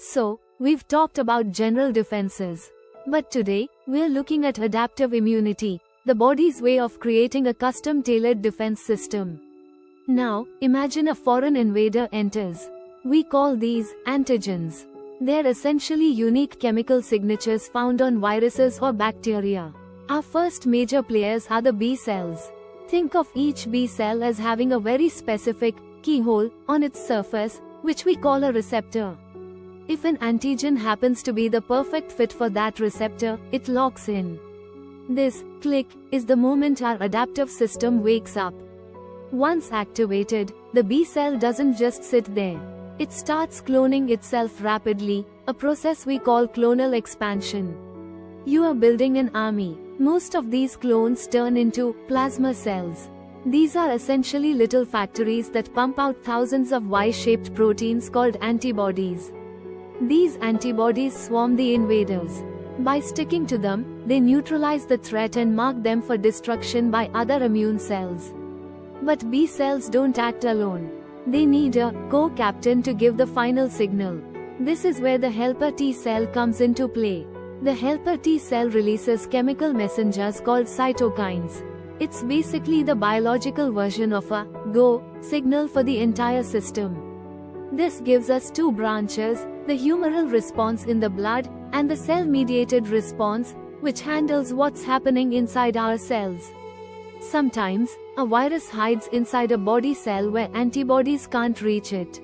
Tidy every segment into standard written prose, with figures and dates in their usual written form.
So, we've talked about general defenses. But today, we're looking at adaptive immunity, the body's way of creating a custom-tailored defense system. Now, imagine a foreign invader enters. We call these antigens. They're essentially unique chemical signatures found on viruses or bacteria. Our first major players are the B cells. Think of each B cell as having a very specific keyhole on its surface, which we call a receptor. If an antigen happens to be the perfect fit for that receptor, it locks in. This click is the moment our adaptive system wakes up. Once activated, the B cell doesn't just sit there. It starts cloning itself rapidly, a process we call clonal expansion. You are building an army. Most of these clones turn into plasma cells. These are essentially little factories that pump out thousands of Y-shaped proteins called antibodies. These antibodies swarm the invaders. By sticking to them, they neutralize the threat and mark them for destruction by other immune cells. But B cells don't act alone. They need a co-captain to give the final signal. This is where the helper T cell comes into play. The helper T cell releases chemical messengers called cytokines. It's basically the biological version of a go signal for the entire system. This gives us two branches, the humoral response in the blood, and the cell-mediated response, which handles what's happening inside our cells. Sometimes, a virus hides inside a body cell where antibodies can't reach it.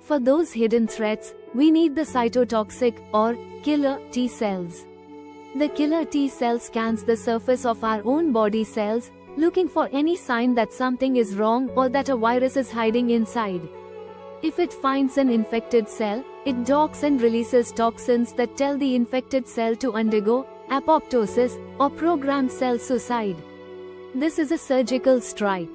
For those hidden threats, we need the cytotoxic, or killer, T cells. The killer T cell scans the surface of our own body cells, looking for any sign that something is wrong or that a virus is hiding inside. If it finds an infected cell, it docks and releases toxins that tell the infected cell to undergo apoptosis, or programmed cell suicide. This is a surgical strike.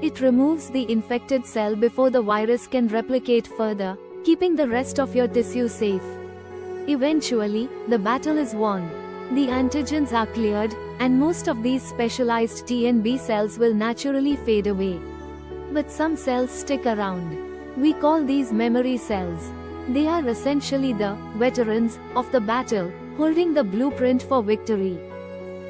It removes the infected cell before the virus can replicate further, keeping the rest of your tissue safe. Eventually, the battle is won. The antigens are cleared, and most of these specialized T and B cells will naturally fade away. But some cells stick around. We call these memory cells. They are essentially the veterans of the battle, holding the blueprint for victory.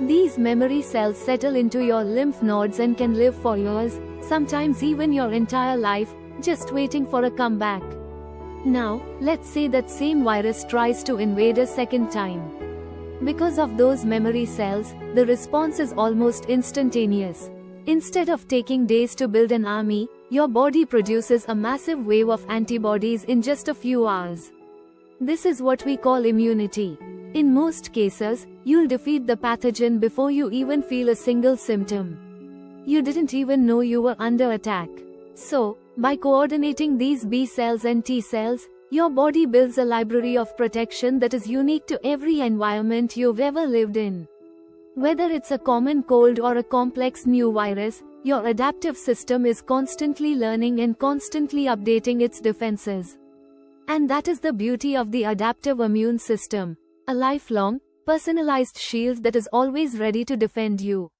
These memory cells settle into your lymph nodes and can live for years, sometimes even your entire life, just waiting for a comeback. Now, let's say that same virus tries to invade a second time. Because of those memory cells, the response is almost instantaneous. Instead of taking days to build an army, your body produces a massive wave of antibodies in just a few hours. This is what we call immunity. In most cases, you'll defeat the pathogen before you even feel a single symptom. You didn't even know you were under attack. So, by coordinating these B cells and T cells, your body builds a library of protection that is unique to every environment you've ever lived in. Whether it's a common cold or a complex new virus, your adaptive system is constantly learning and constantly updating its defenses. And that is the beauty of the adaptive immune system, a lifelong, personalized shield that is always ready to defend you.